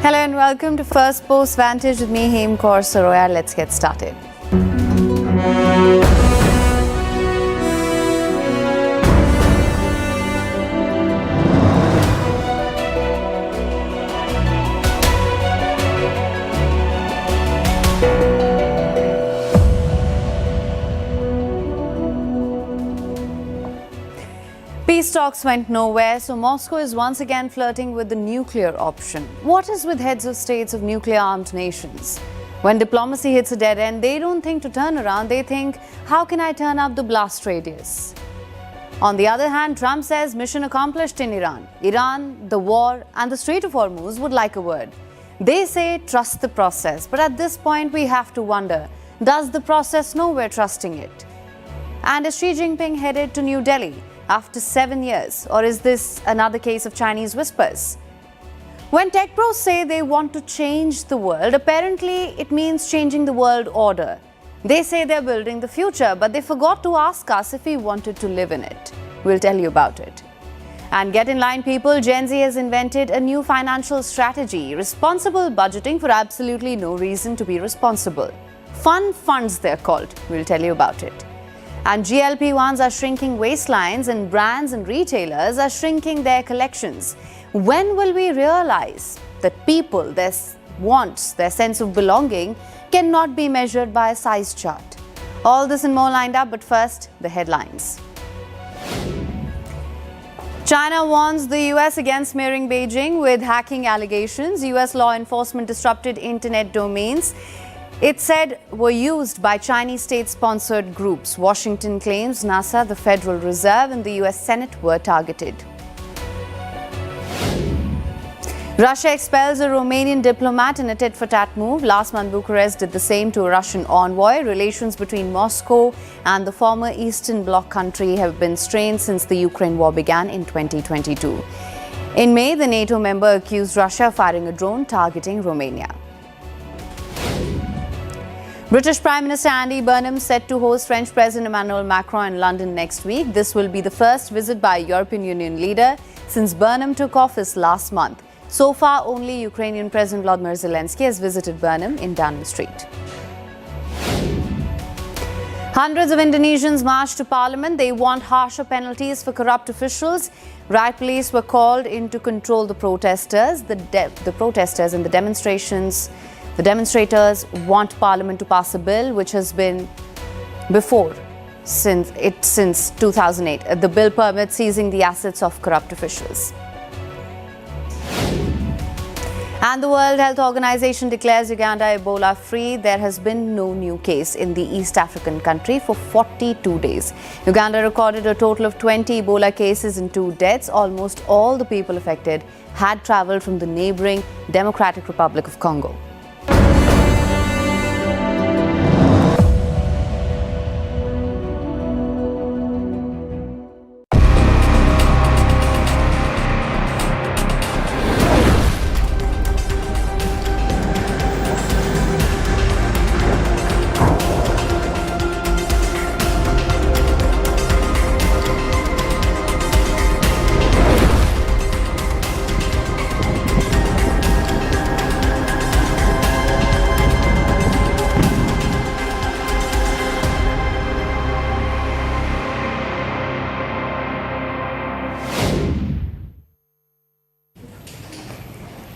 Hello and welcome to Firstpost Vantage with me, Hem Kaur Saroya. Let's get started. Peace talks went nowhere, so Moscow is once again flirting with the nuclear option. What is with heads of states of nuclear-armed nations? When diplomacy hits a dead end, they don't think to turn around, they think, how can I turn up the blast radius? On the other hand, Trump says mission accomplished in Iran. Iran, the war and the Strait of Hormuz would like a word. They say trust the process, but at this point we have to wonder, does the process know we're trusting it? And is Xi Jinping headed to New Delhi after 7 years, or is this another case of Chinese whispers? When tech pros say they want to change the world, apparently it means changing the world order. They say they're building the future, but they forgot to ask us if we wanted to live in it. We'll tell you about it. And get in line, people, Gen Z has invented a new financial strategy, responsible budgeting for absolutely no reason to be responsible. Fun funds, they're called. We'll tell you about it. And GLP-1s are shrinking waistlines, and brands and retailers are shrinking their collections. When will we realize that people, their wants, their sense of belonging cannot be measured by a size chart? All this and more lined up, but first, the headlines. China warns the US against smearing Beijing with hacking allegations. US law enforcement disrupted internet domains it said were used by Chinese state-sponsored groups. Washington claims NASA, the Federal Reserve and the US Senate were targeted. Russia expels a Romanian diplomat in a tit-for-tat move. Last month, Bucharest did the same to a Russian envoy. Relations between Moscow and the former Eastern Bloc country have been strained since the Ukraine war began in 2022. In May, the NATO member accused Russia of firing a drone targeting Romania. British Prime Minister Andy Burnham set to host French President Emmanuel Macron in London next week. This will be the first visit by a European Union leader since Burnham took office last month. So far, only Ukrainian President Volodymyr Zelensky has visited Burnham in Downing Street. Hundreds of Indonesians marched to parliament. They want harsher penalties for corrupt officials. Riot police were called in to control the protesters. The protesters and the demonstrators want Parliament to pass a bill which has been before since 2008. The bill permits seizing the assets of corrupt officials. And the World Health Organization declares Uganda Ebola free. There has been no new case in the East African country for 42 days. Uganda recorded a total of 20 Ebola cases and 2 deaths. Almost all the people affected had traveled from the neighboring Democratic Republic of Congo.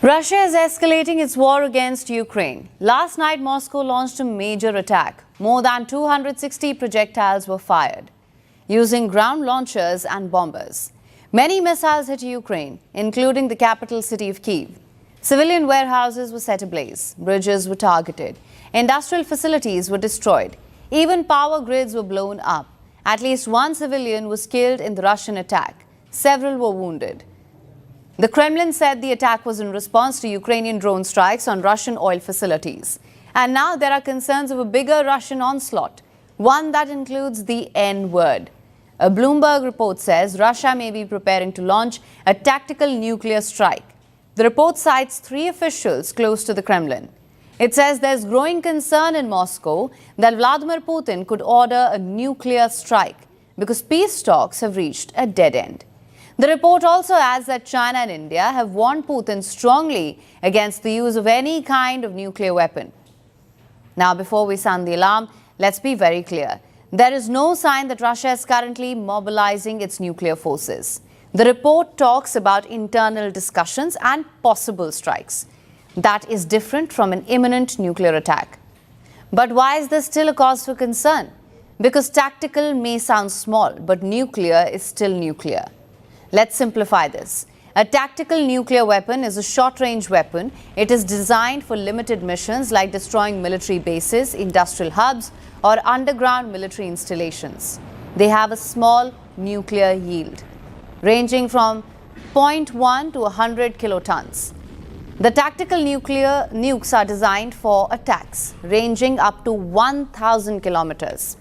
Russia is escalating its war against Ukraine. Last night, Moscow launched a major attack. More than 260 projectiles were fired using ground launchers and bombers. Many missiles hit Ukraine, including the capital city of Kyiv. Civilian warehouses were set ablaze. Bridges were targeted. Industrial facilities were destroyed. Even power grids were blown up. At least one civilian was killed in the Russian attack. Several were wounded. The Kremlin said the attack was in response to Ukrainian drone strikes on Russian oil facilities. And now there are concerns of a bigger Russian onslaught, one that includes the N-word. A Bloomberg report says Russia may be preparing to launch a tactical nuclear strike. The report cites 3 officials close to the Kremlin. It says there's growing concern in Moscow that Vladimir Putin could order a nuclear strike because peace talks have reached a dead end. The report also adds that China and India have warned Putin strongly against the use of any kind of nuclear weapon. Now, before we sound the alarm, let's be very clear. There is no sign that Russia is currently mobilizing its nuclear forces. The report talks about internal discussions and possible strikes. That is different from an imminent nuclear attack. But why is this still a cause for concern? Because tactical may sound small, but nuclear is still nuclear. Let's simplify this. A tactical nuclear weapon is a short-range weapon. It is designed for limited missions like destroying military bases, industrial hubs, or underground military installations. They have a small nuclear yield, ranging from 0.1 to 100 kilotons. The tactical nuclear nukes are designed for attacks, ranging up to 1,000 kilometers.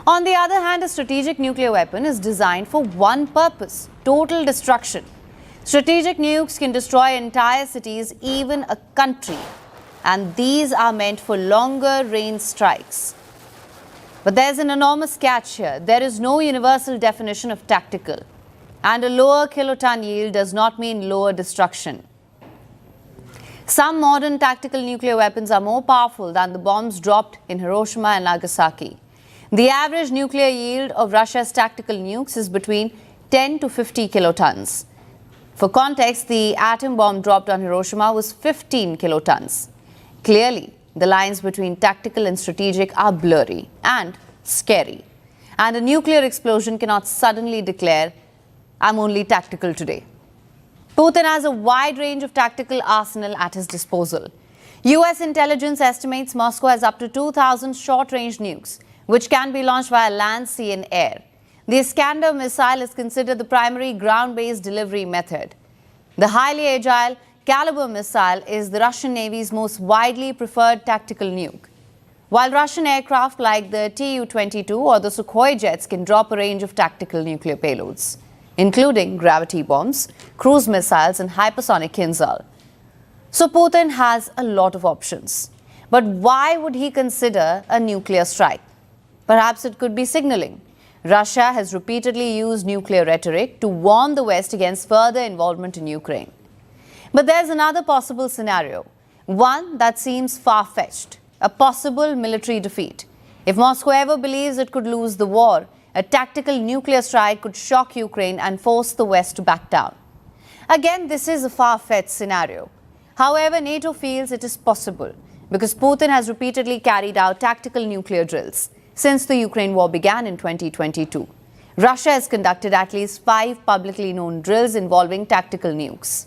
On the other hand, a strategic nuclear weapon is designed for one purpose: total destruction. Strategic nukes can destroy entire cities, even a country, and these are meant for longer range strikes. But there's an enormous catch here. There is no universal definition of tactical, and a lower kiloton yield does not mean lower destruction. Some modern tactical nuclear weapons are more powerful than the bombs dropped in Hiroshima and Nagasaki. The average nuclear yield of Russia's tactical nukes is between 10 to 50 kilotons. For context, the atom bomb dropped on Hiroshima was 15 kilotons. Clearly, the lines between tactical and strategic are blurry and scary. And a nuclear explosion cannot suddenly declare, "I'm only tactical today." Putin has a wide range of tactical arsenal at his disposal. US intelligence estimates Moscow has up to 2,000 short-range nukes, which can be launched via land, sea and air. The Iskander missile is considered the primary ground-based delivery method. The highly agile Caliber missile is the Russian Navy's most widely preferred tactical nuke. While Russian aircraft like the Tu-22 or the Sukhoi jets can drop a range of tactical nuclear payloads, including gravity bombs, cruise missiles and hypersonic Kinzhal. So Putin has a lot of options. But why would he consider a nuclear strike? Perhaps it could be signaling. Russia has repeatedly used nuclear rhetoric to warn the West against further involvement in Ukraine. But there's another possible scenario, one that seems far-fetched, a possible military defeat. If Moscow ever believes it could lose the war, a tactical nuclear strike could shock Ukraine and force the West to back down. Again, this is a far-fetched scenario. However, NATO feels it is possible because Putin has repeatedly carried out tactical nuclear drills since the Ukraine war began in 2022. Russia has conducted at least 5 publicly known drills involving tactical nukes.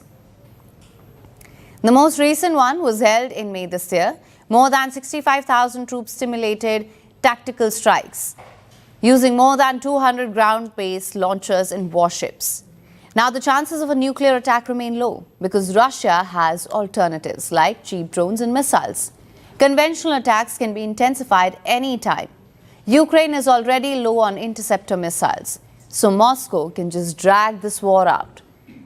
The most recent one was held in May this year. More than 65,000 troops stimulated tactical strikes using more than 200 ground-based launchers and warships. Now, the chances of a nuclear attack remain low because Russia has alternatives like cheap drones and missiles. Conventional attacks can be intensified anytime. Ukraine is already low on interceptor missiles, so Moscow can just drag this war out.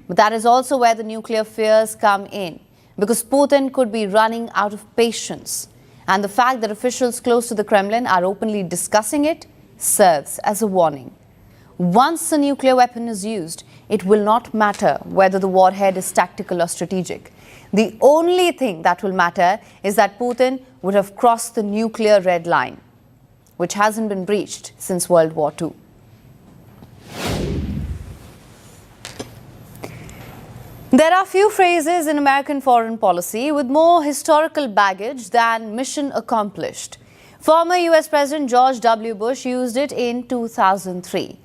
But that is also where the nuclear fears come in, because Putin could be running out of patience. And the fact that officials close to the Kremlin are openly discussing it serves as a warning. Once a nuclear weapon is used, it will not matter whether the warhead is tactical or strategic. The only thing that will matter is that Putin would have crossed the nuclear red line, which hasn't been breached since World War II. There are few phrases in American foreign policy with more historical baggage than mission accomplished. Former US President George W. Bush used it in 2003.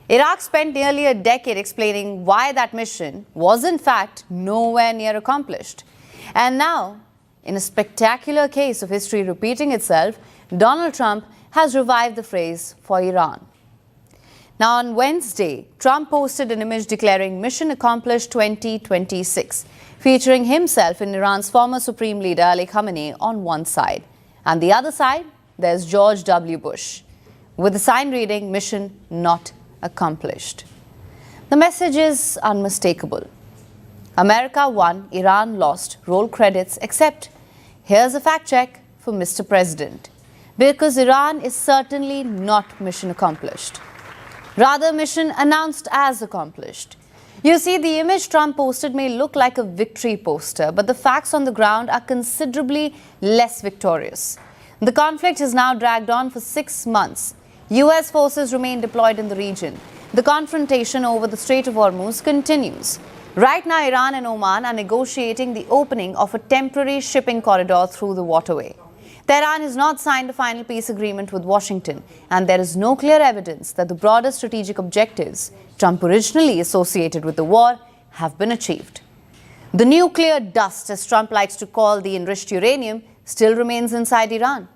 Iraq spent nearly a decade explaining why that mission was in fact nowhere near accomplished. And now, in a spectacular case of history repeating itself, Donald Trump has revived the phrase for Iran. Now, on Wednesday, Trump posted an image declaring Mission Accomplished 2026, featuring himself and Iran's former Supreme Leader Ali Khamenei on one side. And the other side, there's George W. Bush, with the sign reading Mission Not Accomplished. The message is unmistakable. America won, Iran lost, roll credits, except here's a fact check for Mr. President, because Iran is certainly not mission accomplished. Rather, mission announced as accomplished. You see, the image Trump posted may look like a victory poster, but the facts on the ground are considerably less victorious. The conflict has now dragged on for 6 months. US forces remain deployed in the region. The confrontation over the Strait of Hormuz continues. Right now, Iran and Oman are negotiating the opening of a temporary shipping corridor through the waterway. Tehran has not signed a final peace agreement with Washington, and there is no clear evidence that the broader strategic objectives Trump originally associated with the war have been achieved. The nuclear dust, as Trump likes to call the enriched uranium, still remains inside Iran.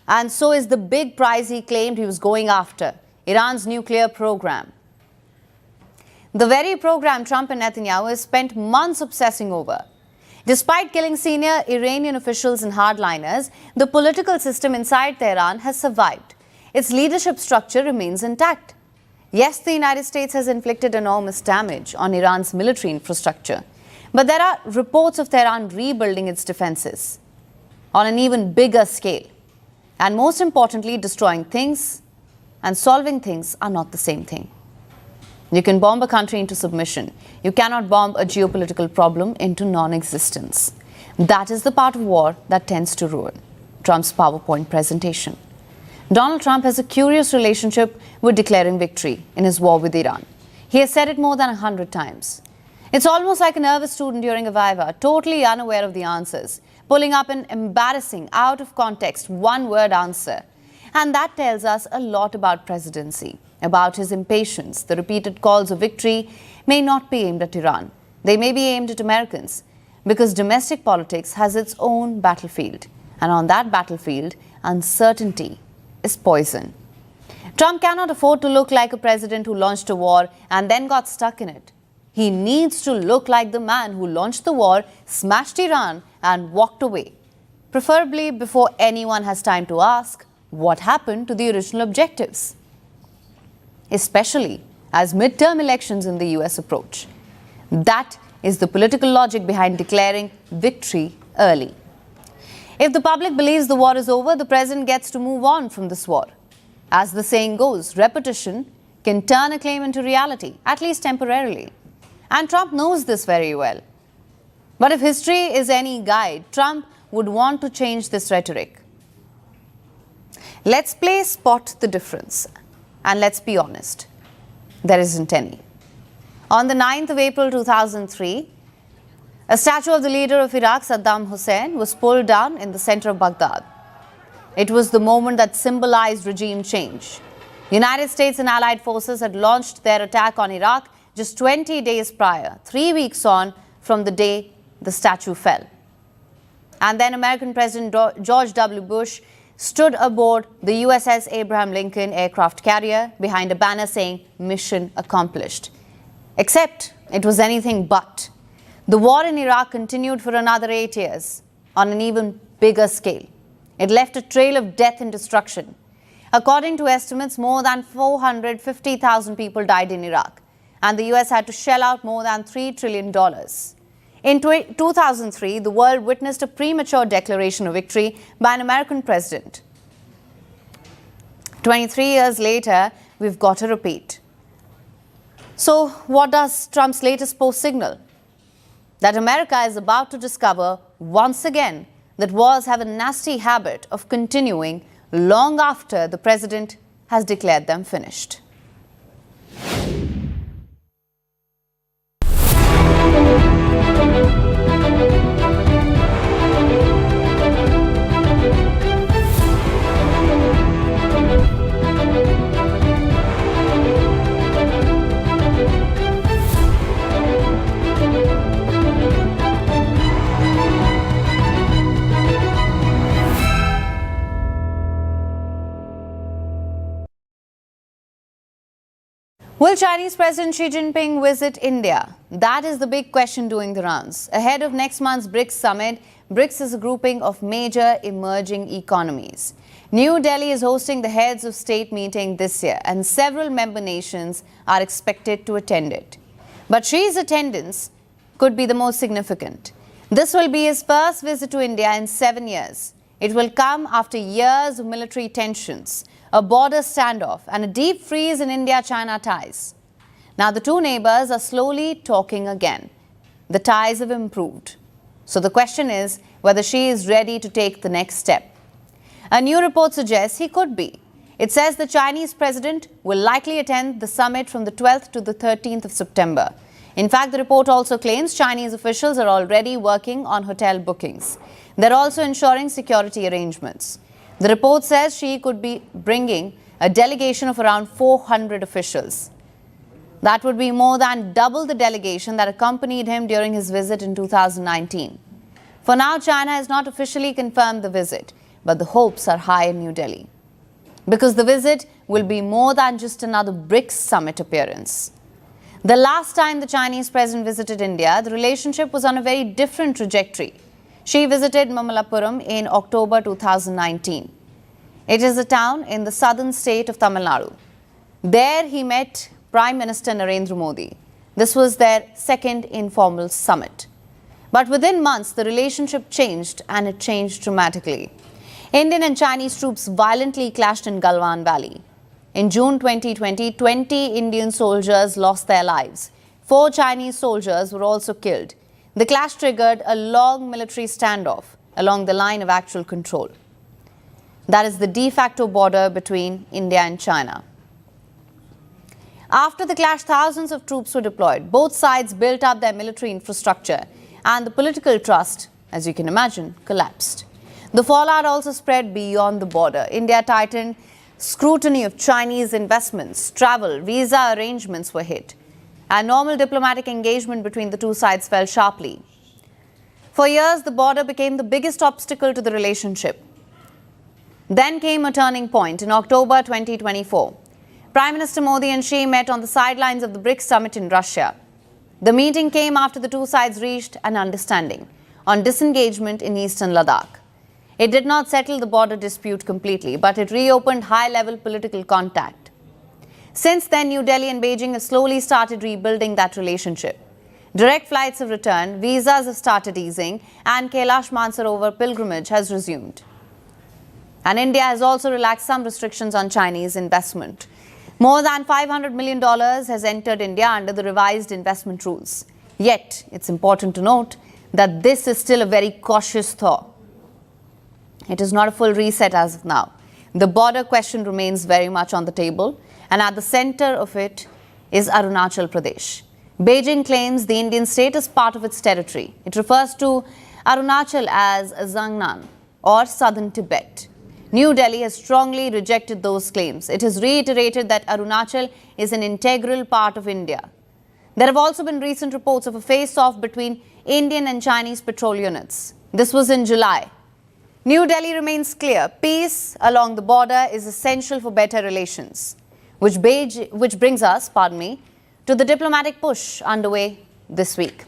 And so is the big prize he claimed he was going after, Iran's nuclear program. The very program Trump and Netanyahu have spent months obsessing over. Despite killing senior Iranian officials and hardliners, the political system inside Tehran has survived. Its leadership structure remains intact. Yes, the United States has inflicted enormous damage on Iran's military infrastructure, but there are reports of Tehran rebuilding its defenses on an even bigger scale. And most importantly, destroying things and solving things are not the same thing. You can bomb a country into submission. You cannot bomb a geopolitical problem into non-existence. That is the part of war that tends to ruin Trump's PowerPoint presentation. Donald Trump has a curious relationship with declaring victory in his war with Iran. He has said it more than 100 times. It's almost like a nervous student during a viva, totally unaware of the answers, pulling up an embarrassing, out-of-context, one-word answer. And that tells us a lot about presidency, about his impatience. The repeated calls of victory may not be aimed at Iran. They may be aimed at Americans, because domestic politics has its own battlefield. And on that battlefield, uncertainty is poison. Trump cannot afford to look like a president who launched a war and then got stuck in it. He needs to look like the man who launched the war, smashed Iran, and walked away, preferably before anyone has time to ask what happened to the original objectives, especially as midterm elections in the US approach. That is the political logic behind declaring victory early. If the public believes the war is over, the president gets to move on from this war. As the saying goes, repetition can turn a claim into reality, at least temporarily. And Trump knows this very well. But if history is any guide, Trump would want to change this rhetoric. Let's play spot the difference. And let's be honest, there isn't any. On the 9th of April 2003, a statue of the leader of Iraq, Saddam Hussein, was pulled down in the center of Baghdad. It was the moment that symbolized regime change. United States and allied forces had launched their attack on Iraq just 20 days prior, 3 weeks on from the day the statue fell. And then American President George W. Bush stood aboard the USS Abraham Lincoln aircraft carrier behind a banner saying, "Mission accomplished." Except it was anything but. The war in Iraq continued for another 8 years on an even bigger scale. It left a trail of death and destruction. According to estimates, more than 450,000 people died in Iraq, and the US had to shell out more than $3 trillion. In 2003, the world witnessed a premature declaration of victory by an American president. 23 years later, we've got a repeat. So what does Trump's latest post signal? That America is about to discover once again that wars have a nasty habit of continuing long after the president has declared them finished. Will Chinese President Xi Jinping visit India? That is the big question doing the rounds. Ahead of next month's BRICS summit, BRICS is a grouping of major emerging economies. New Delhi is hosting the heads of state meeting this year, and several member nations are expected to attend it. But Xi's attendance could be the most significant. This will be his first visit to India in 7 years. It will come after years of military tensions, a border standoff, and a deep freeze in India-China ties. Now the two neighbors are slowly talking again. The ties have improved. So the question is whether Xi is ready to take the next step. A new report suggests he could be. It says the Chinese president will likely attend the summit from the 12th to the 13th of September. In fact, the report also claims Chinese officials are already working on hotel bookings. They're also ensuring security arrangements. The report says Xi could be bringing a delegation of around 400 officials. That would be more than double the delegation that accompanied him during his visit in 2019. For now, China has not officially confirmed the visit, but the hopes are high in New Delhi, because the visit will be more than just another BRICS summit appearance. The last time the Chinese president visited India, the relationship was on a very different trajectory. Xi visited Mamallapuram in October 2019. It is a town in the southern state of Tamil Nadu. There he met Prime Minister Narendra Modi. This was their second informal summit. But within months, the relationship changed, and it changed dramatically. Indian and Chinese troops violently clashed in Galwan Valley. In June 2020, 20 Indian soldiers lost their lives. 4 Chinese soldiers were also killed. The clash triggered a long military standoff along the line of actual control. That is the de facto border between India and China. After the clash, thousands of troops were deployed. Both sides built up their military infrastructure, and the political trust, as you can imagine, collapsed. The fallout also spread beyond the border. India tightened scrutiny of Chinese investments, travel, visa arrangements were hit, and normal diplomatic engagement between the two sides fell sharply. For years, the border became the biggest obstacle to the relationship. Then came a turning point in October 2024. Prime Minister Modi and Xi met on the sidelines of the BRICS summit in Russia. The meeting came after the two sides reached an understanding on disengagement in eastern Ladakh. It did not settle the border dispute completely, but it reopened high-level political contact. Since then, New Delhi and Beijing have slowly started rebuilding that relationship. Direct flights have returned, visas have started easing, and Kailash Mansarovar pilgrimage has resumed. And India has also relaxed some restrictions on Chinese investment. More than $500 million has entered India under the revised investment rules. Yet, it's important to note that this is still a very cautious thaw. It is not a full reset as of now. The border question remains very much on the table, and at the center of it is Arunachal Pradesh. Beijing claims the Indian state is part of its territory. It refers to Arunachal as Zangnan or Southern Tibet. New Delhi has strongly rejected those claims. It has reiterated that Arunachal is an integral part of India. There have also been recent reports of a face-off between Indian and Chinese patrol units. This was in July. New Delhi remains clear. Peace along the border is essential for better relations, which brings us, to the diplomatic push underway this week.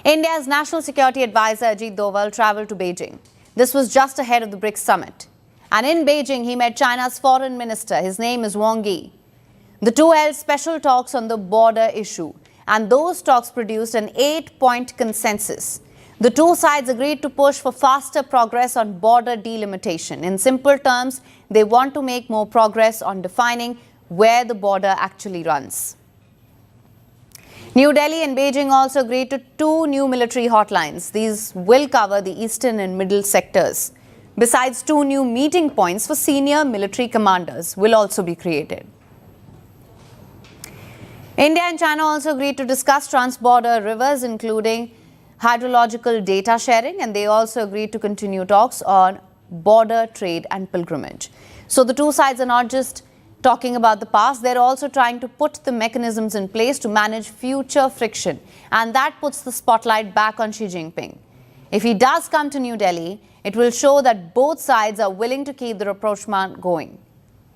India's National Security Advisor Ajit Doval travelled to Beijing. This was just ahead of the BRICS summit. And in Beijing, he met China's foreign minister. His name is Wang Yi. The two held special talks on the border issue, and those talks produced an 8-point consensus. The two sides agreed to push for faster progress on border delimitation. In simple terms, they want to make more progress on defining where the border actually runs. New Delhi and Beijing also agreed to 2 new military hotlines. These will cover the eastern and middle sectors. Besides, 2 new meeting points for senior military commanders will also be created. India and China also agreed to discuss trans-border rivers, including hydrological data sharing, and they also agreed to continue talks on border trade and pilgrimage. So the two sides are not just talking about the past, they're also trying to put the mechanisms in place to manage future friction, and that puts the spotlight back on Xi Jinping. If he does come to New Delhi, it will show that both sides are willing to keep the rapprochement going.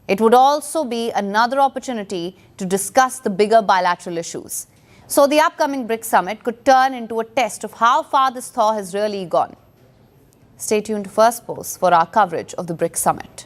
It would also be another opportunity to discuss the bigger bilateral issues. So the upcoming BRICS summit could turn into a test of how far this thaw has really gone. Stay tuned to Firstpost for our coverage of the BRICS summit.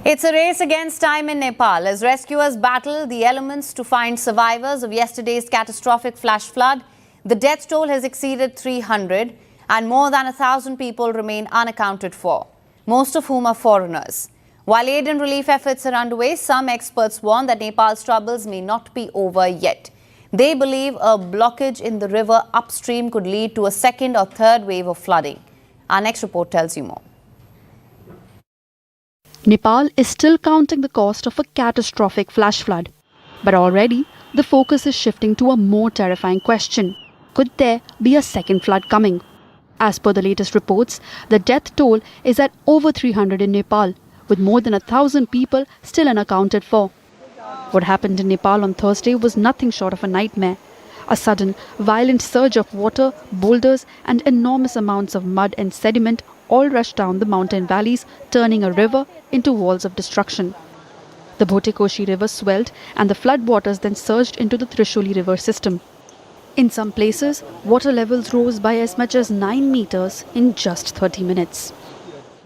It's a race against time in Nepal as rescuers battle the elements to find survivors of yesterday's catastrophic flash flood. The death toll has exceeded 300 and more than 1,000 people remain unaccounted for, most of whom are foreigners. While aid and relief efforts are underway, some experts warn that Nepal's troubles may not be over yet. They believe a blockage in the river upstream could lead to a second or third wave of flooding. Our next report tells you more. Nepal is still counting the cost of a catastrophic flash flood. But already, the focus is shifting to a more terrifying question. Could there be a second flood coming? As per the latest reports, the death toll is at over 300 in Nepal, with more than 1,000 people still unaccounted for. What happened in Nepal on Thursday was nothing short of a nightmare. A sudden, violent surge of water, boulders, and enormous amounts of mud and sediment all rushed down the mountain valleys, turning a river into walls of destruction. The Bhotekoshi river swelled, and the flood waters then surged into the Trishuli river system. In some places, water levels rose by as much as 9 meters in just 30 minutes.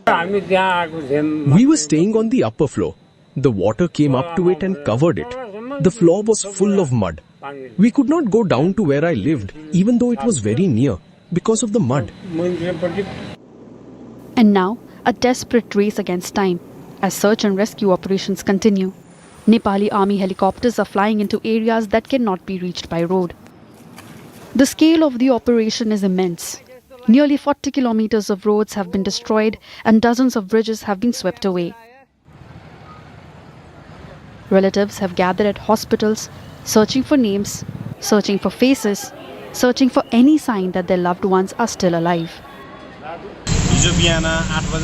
We were staying on the upper floor. The water came up to it and covered it. The floor was full of mud. We could not go down to where I lived, even though it was very near, because of the mud. And now, a desperate race against time, as search and rescue operations continue. Nepali army helicopters are flying into areas that cannot be reached by road. The scale of the operation is immense. Nearly 40 kilometers of roads have been destroyed and dozens of bridges have been swept away. Relatives have gathered at hospitals, searching for names, searching for faces, searching for any sign that their loved ones are still alive.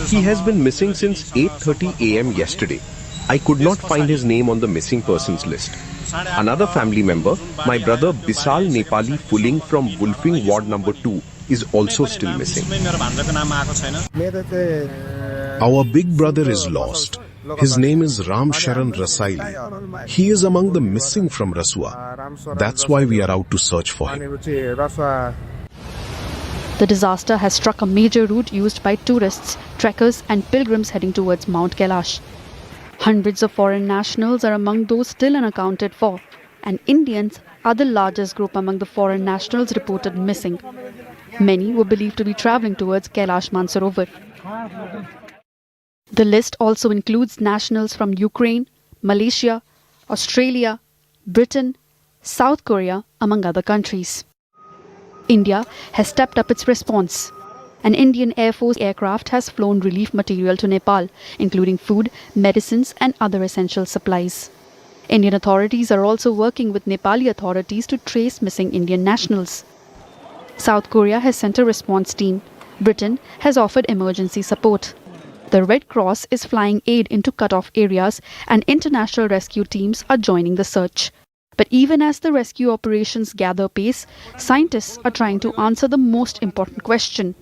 He has been missing since 8:30 a.m. yesterday. I could not find his name on the missing persons list. Another family member, my brother Bisal Nepali Fuling from Wolfing Ward number 2, is also still missing. Our big brother is lost. His name is Ram Sharan Rasaili. He is among the missing from Rasua. That's why we are out to search for him. The disaster has struck a major route used by tourists, trekkers and pilgrims heading towards Mount Kailash. Hundreds of foreign nationals are among those still unaccounted for, and Indians are the largest group among the foreign nationals reported missing. Many were believed to be travelling towards Kailash Mansarovar. The list also includes nationals from Ukraine, Malaysia, Australia, Britain, South Korea, among other countries. India has stepped up its response. An Indian Air Force aircraft has flown relief material to Nepal, including food, medicines and other essential supplies. Indian authorities are also working with Nepali authorities to trace missing Indian nationals. South Korea has sent a response team. Britain has offered emergency support. The Red Cross is flying aid into cut-off areas and international rescue teams are joining the search. But even as the rescue operations gather pace, scientists are trying to answer the most important question: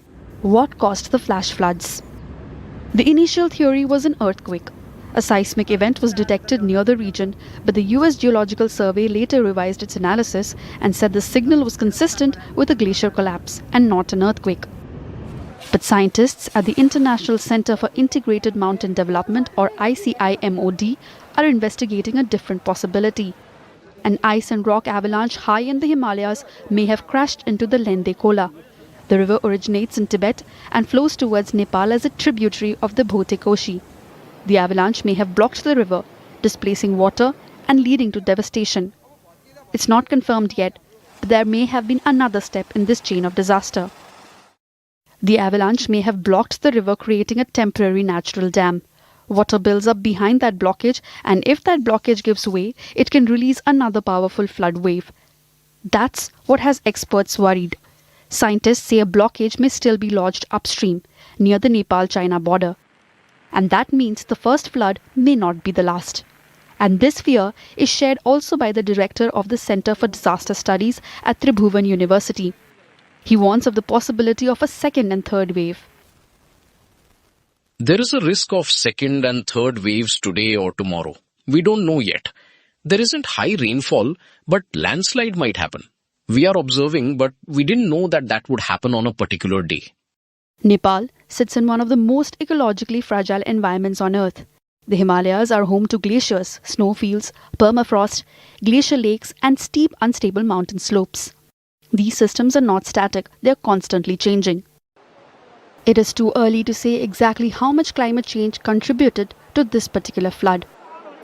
what caused the flash floods? The initial theory was an earthquake. A seismic event was detected near the region, but the US Geological Survey later revised its analysis and said the signal was consistent with a glacier collapse and not an earthquake. But scientists at the International Center for Integrated Mountain Development, or ICIMOD, are investigating a different possibility. An ice and rock avalanche high in the Himalayas may have crashed into the Lendeh Khola. The river originates in Tibet and flows towards Nepal as a tributary of the Bhotekoshi. The avalanche may have blocked the river, displacing water and leading to devastation. It's not confirmed yet, but there may have been another step in this chain of disaster. The avalanche may have blocked the river, creating a temporary natural dam. Water builds up behind that blockage, and if that blockage gives way, it can release another powerful flood wave. That's what has experts worried. Scientists say a blockage may still be lodged upstream, near the Nepal-China border. And that means the first flood may not be the last. And this fear is shared also by the director of the Center for Disaster Studies at Tribhuvan University. He warns of the possibility of a second and third wave. There is a risk of second and third waves today or tomorrow. We don't know yet. There isn't high rainfall, but landslide might happen. We are observing, but we didn't know that that would happen on a particular day. Nepal sits in one of the most ecologically fragile environments on Earth. The Himalayas are home to glaciers, snowfields, permafrost, glacial lakes, and steep, unstable mountain slopes. These systems are not static, they are constantly changing. It is too early to say exactly how much climate change contributed to this particular flood.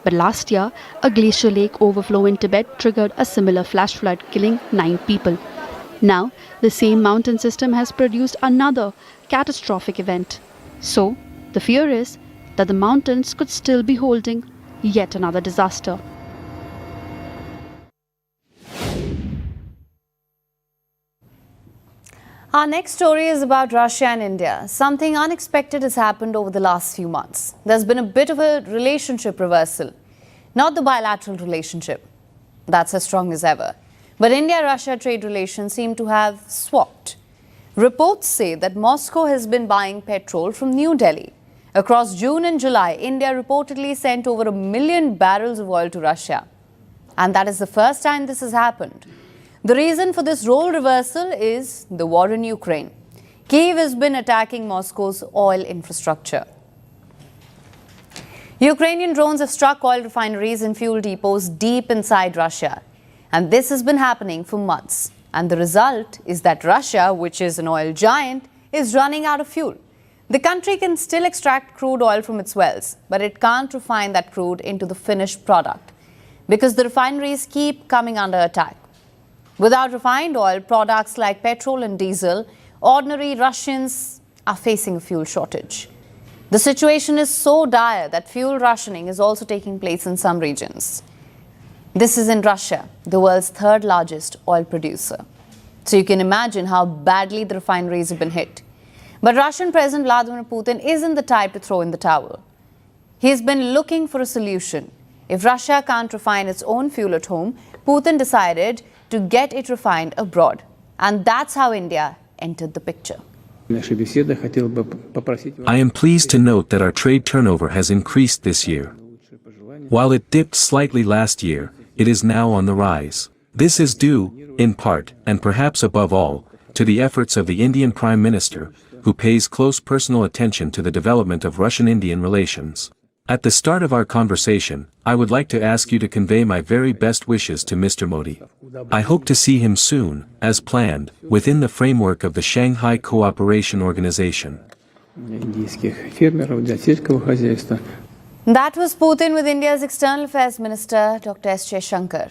But last year, a glacier lake overflow in Tibet triggered a similar flash flood, killing 9 people. Now, the same mountain system has produced another catastrophic event. So, the fear is that the mountains could still be holding yet another disaster. Our next story is about Russia and India. Something unexpected has happened over the last few months. There's been a bit of a relationship reversal. Not the bilateral relationship. That's as strong as ever. But India-Russia trade relations seem to have swapped. Reports say that Moscow has been buying petrol from New Delhi. Across June and July, India reportedly sent over 1 million barrels of oil to Russia. And that is the first time this has happened. The reason for this role reversal is the war in Ukraine. Kyiv has been attacking Moscow's oil infrastructure. Ukrainian drones have struck oil refineries and fuel depots deep inside Russia. And this has been happening for months. And the result is that Russia, which is an oil giant, is running out of fuel. The country can still extract crude oil from its wells, but it can't refine that crude into the finished product because the refineries keep coming under attack. Without refined oil products like petrol and diesel, ordinary Russians are facing a fuel shortage. The situation is so dire that fuel rationing is also taking place in some regions. This is in Russia, the world's third largest oil producer. So you can imagine how badly the refineries have been hit. But Russian President Vladimir Putin isn't the type to throw in the towel. He's been looking for a solution. If Russia can't refine its own fuel at home, Putin decided to get it refined abroad. And that's how India entered the picture. I am pleased to note that our trade turnover has increased this year. While it dipped slightly last year, it is now on the rise. This is due, in part, and perhaps above all, to the efforts of the Indian Prime Minister, who pays close personal attention to the development of Russian-Indian relations. At the start of our conversation, I would like to ask you to convey my very best wishes to Mr. Modi. I hope to see him soon, as planned, within the framework of the Shanghai Cooperation Organization. That was Putin with India's External Affairs Minister, Dr. S. Jaishankar.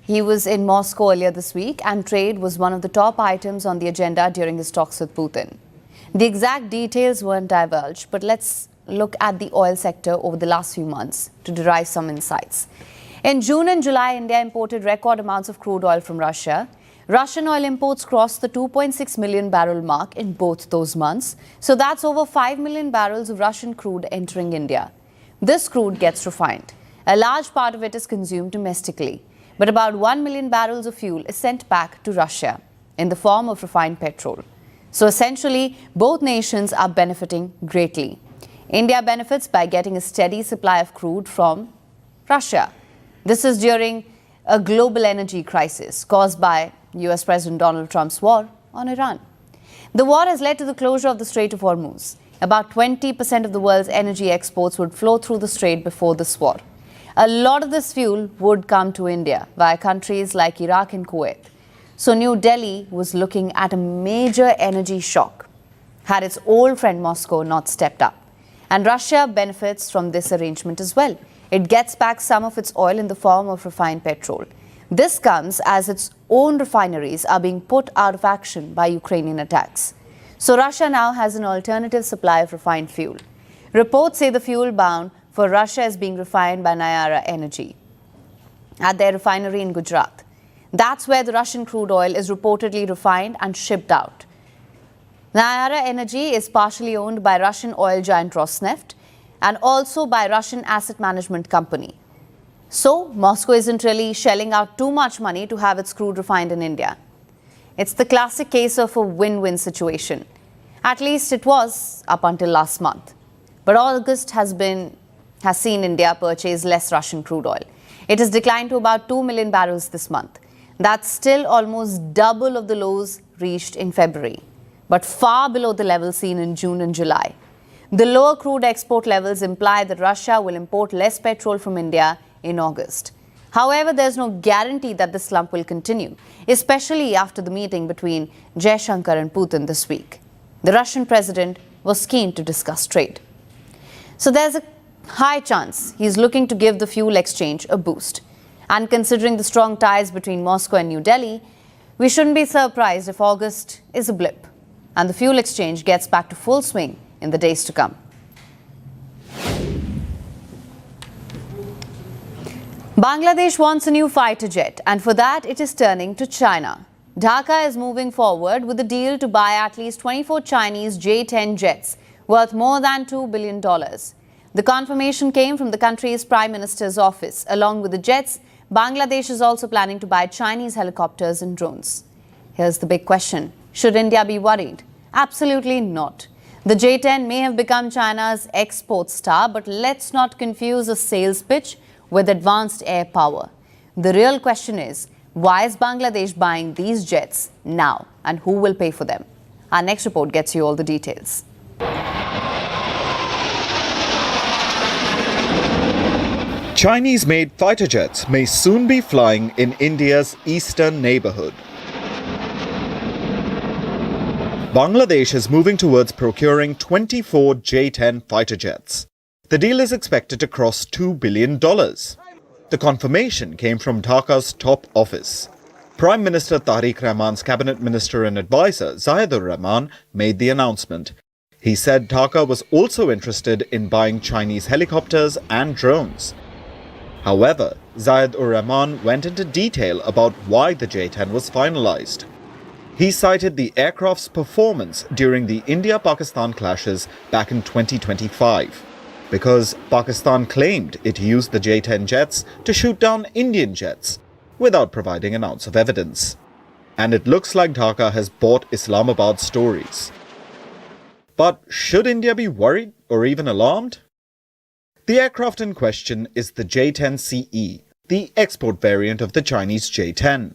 He was in Moscow earlier this week, and trade was one of the top items on the agenda during his talks with Putin. The exact details weren't divulged, but let's look at the oil sector over the last few months to derive some insights. In June and July, India imported record amounts of crude oil from Russia. Russian oil imports crossed the 2.6 million barrel mark in both those months. So that's over 5 million barrels of Russian crude entering India. This crude gets refined. A large part of it is consumed domestically. But about 1 million barrels of fuel is sent back to Russia in the form of refined petrol. So essentially, both nations are benefiting greatly. India benefits by getting a steady supply of crude from Russia. This is during a global energy crisis caused by US President Donald Trump's war on Iran. The war has led to the closure of the Strait of Hormuz. About 20% of the world's energy exports would flow through the strait before this war. A lot of this fuel would come to India via countries like Iraq and Kuwait. So New Delhi was looking at a major energy shock had its old friend Moscow not stepped up. And Russia benefits from this arrangement as well. It gets back some of its oil in the form of refined petrol. This comes as its own refineries are being put out of action by Ukrainian attacks. So Russia now has an alternative supply of refined fuel. Reports say the fuel bound for Russia is being refined by Nayara Energy at their refinery in Gujarat. That's where the Russian crude oil is reportedly refined and shipped out. Nayara Energy is partially owned by Russian oil giant Rosneft and also by Russian asset management company. So Moscow isn't really shelling out too much money to have its crude refined in India. It's the classic case of a win-win situation. At least it was up until last month. But August has seen India purchase less Russian crude oil. It has declined to about 2 million barrels this month. That's still almost double of the lows reached in February, but far below the level seen in June and July. The lower crude export levels imply that Russia will import less petrol from India in August. However, there's no guarantee that this slump will continue, especially after the meeting between Jaishankar and Putin this week. The Russian president was keen to discuss trade. So there's a high chance he's looking to give the fuel exchange a boost. And considering the strong ties between Moscow and New Delhi, we shouldn't be surprised if August is a blip and the fuel exchange gets back to full swing in the days to come. Bangladesh wants a new fighter jet, and for that it is turning to China. Dhaka is moving forward with a deal to buy at least 24 Chinese J-10 jets worth more than $2 billion. The confirmation came from the country's Prime Minister's office. Along with the jets, Bangladesh is also planning to buy Chinese helicopters and drones. Here's the big question. Should India be worried? Absolutely not. The J-10 may have become China's export star, but let's not confuse a sales pitch with advanced air power. The real question is, why is Bangladesh buying these jets now, and who will pay for them? Our next report gets you all the details. Chinese-made fighter jets may soon be flying in India's eastern neighborhood. Bangladesh is moving towards procuring 24 J-10 fighter jets. The deal is expected to cross $2 billion. The confirmation came from Dhaka's top office. Prime Minister Tariq Rahman's cabinet minister and advisor, Zayed-ur-Rahman, made the announcement. He said Dhaka was also interested in buying Chinese helicopters and drones. However, Zayed-ur-Rahman went into detail about why the J-10 was finalized. He cited the aircraft's performance during the India-Pakistan clashes back in 2025, because Pakistan claimed it used the J-10 jets to shoot down Indian jets without providing an ounce of evidence. And it looks like Dhaka has bought Islamabad's stories. But should India be worried or even alarmed? The aircraft in question is the J-10CE, the export variant of the Chinese J-10.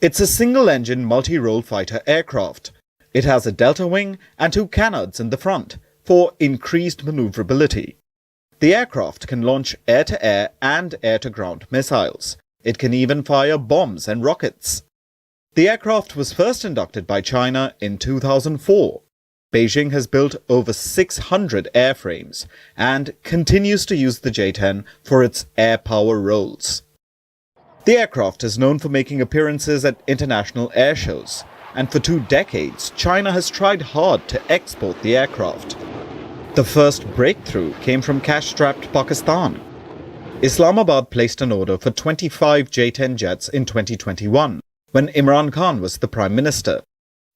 It's a single-engine, multi-role fighter aircraft. It has a delta wing and two canards in the front for increased maneuverability. The aircraft can launch air-to-air and air-to-ground missiles. It can even fire bombs and rockets. The aircraft was first inducted by China in 2004. Beijing has built over 600 airframes and continues to use the J-10 for its air power roles. The aircraft is known for making appearances at international air shows, and for 2 decades, China has tried hard to export the aircraft. The first breakthrough came from cash-strapped Pakistan. Islamabad placed an order for 25 J-10 jets in 2021, when Imran Khan was the Prime Minister.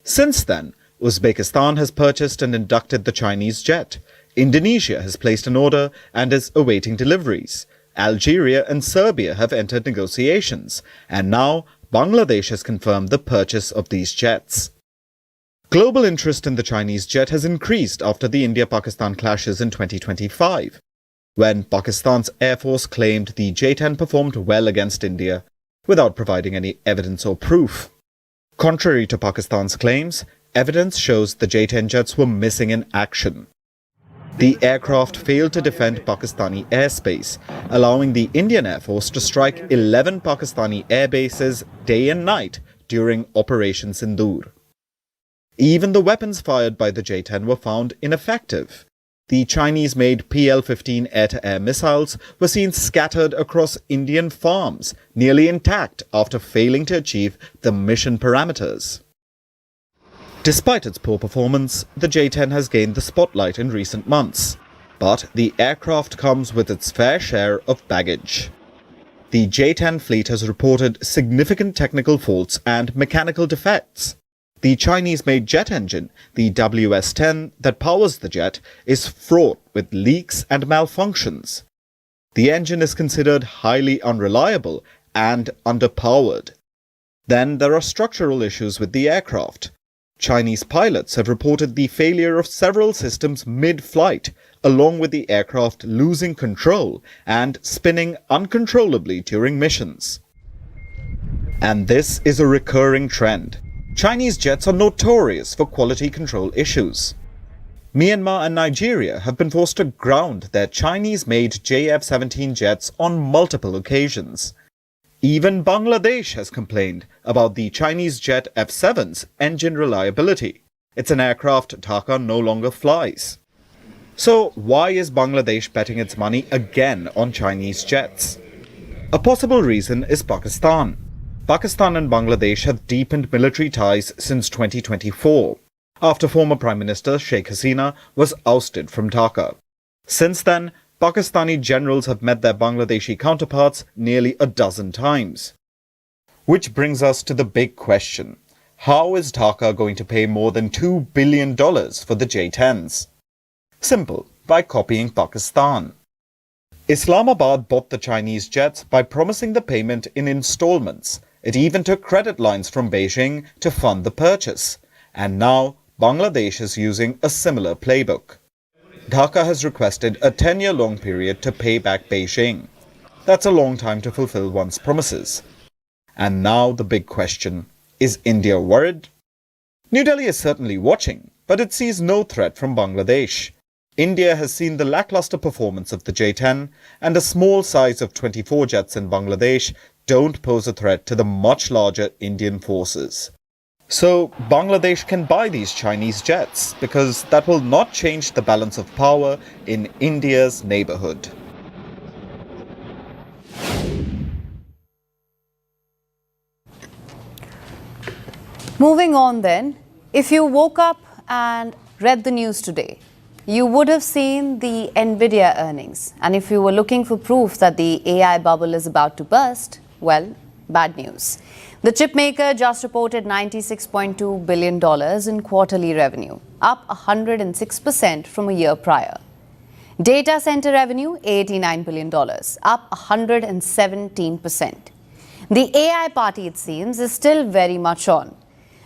Since then, Uzbekistan has purchased and inducted the Chinese jet. Indonesia has placed an order and is awaiting deliveries. Algeria and Serbia have entered negotiations, and now Bangladesh has confirmed the purchase of these jets. Global interest in the Chinese jet has increased after the India-Pakistan clashes in 2025, when Pakistan's Air Force claimed the J-10 performed well against India, without providing any evidence or proof. Contrary to Pakistan's claims, evidence shows the J-10 jets were missing in action. The aircraft failed to defend Pakistani airspace, allowing the Indian Air Force to strike 11 Pakistani air bases day and night during Operation Sindoor. Even the weapons fired by the J-10 were found ineffective. The Chinese-made PL-15 air-to-air missiles were seen scattered across Indian farms, nearly intact after failing to achieve the mission parameters. Despite its poor performance, the J-10 has gained the spotlight in recent months. But the aircraft comes with its fair share of baggage. The J-10 fleet has reported significant technical faults and mechanical defects. The Chinese-made jet engine, the WS-10 that powers the jet, is fraught with leaks and malfunctions. The engine is considered highly unreliable and underpowered. Then there are structural issues with the aircraft. Chinese pilots have reported the failure of several systems mid-flight, along with the aircraft losing control and spinning uncontrollably during missions. And this is a recurring trend. Chinese jets are notorious for quality control issues. Myanmar and Nigeria have been forced to ground their Chinese-made JF-17 jets on multiple occasions. Even Bangladesh has complained about the Chinese jet F-7's engine reliability. It's an aircraft Dhaka no longer flies. So why is Bangladesh betting its money again on Chinese jets? A possible reason is Pakistan. Pakistan and Bangladesh have deepened military ties since 2024, after former Prime Minister Sheikh Hasina was ousted from Dhaka. Since then, Pakistani generals have met their Bangladeshi counterparts nearly a dozen times. Which brings us to the big question. How is Dhaka going to pay more than $2 billion for the J-10s? Simple, by copying Pakistan. Islamabad bought the Chinese jets by promising the payment in installments. It even took credit lines from Beijing to fund the purchase. And now, Bangladesh is using a similar playbook. Dhaka has requested a 10-year-long period to pay back Beijing. That's a long time to fulfill one's promises. And now the big question, is India worried? New Delhi is certainly watching, but it sees no threat from Bangladesh. India has seen the lackluster performance of the J-10, and a small size of 24 jets in Bangladesh don't pose a threat to the much larger Indian forces. So Bangladesh can buy these Chinese jets because that will not change the balance of power in India's neighborhood. Moving on then, if you woke up and read the news today, you would have seen the Nvidia earnings. And if you were looking for proof that the AI bubble is about to burst, well, bad news. The chipmaker just reported $96.2 billion in quarterly revenue, up 106% from a year prior. Data center revenue, $89 billion, up 117%. The AI party, it seems, is still very much on.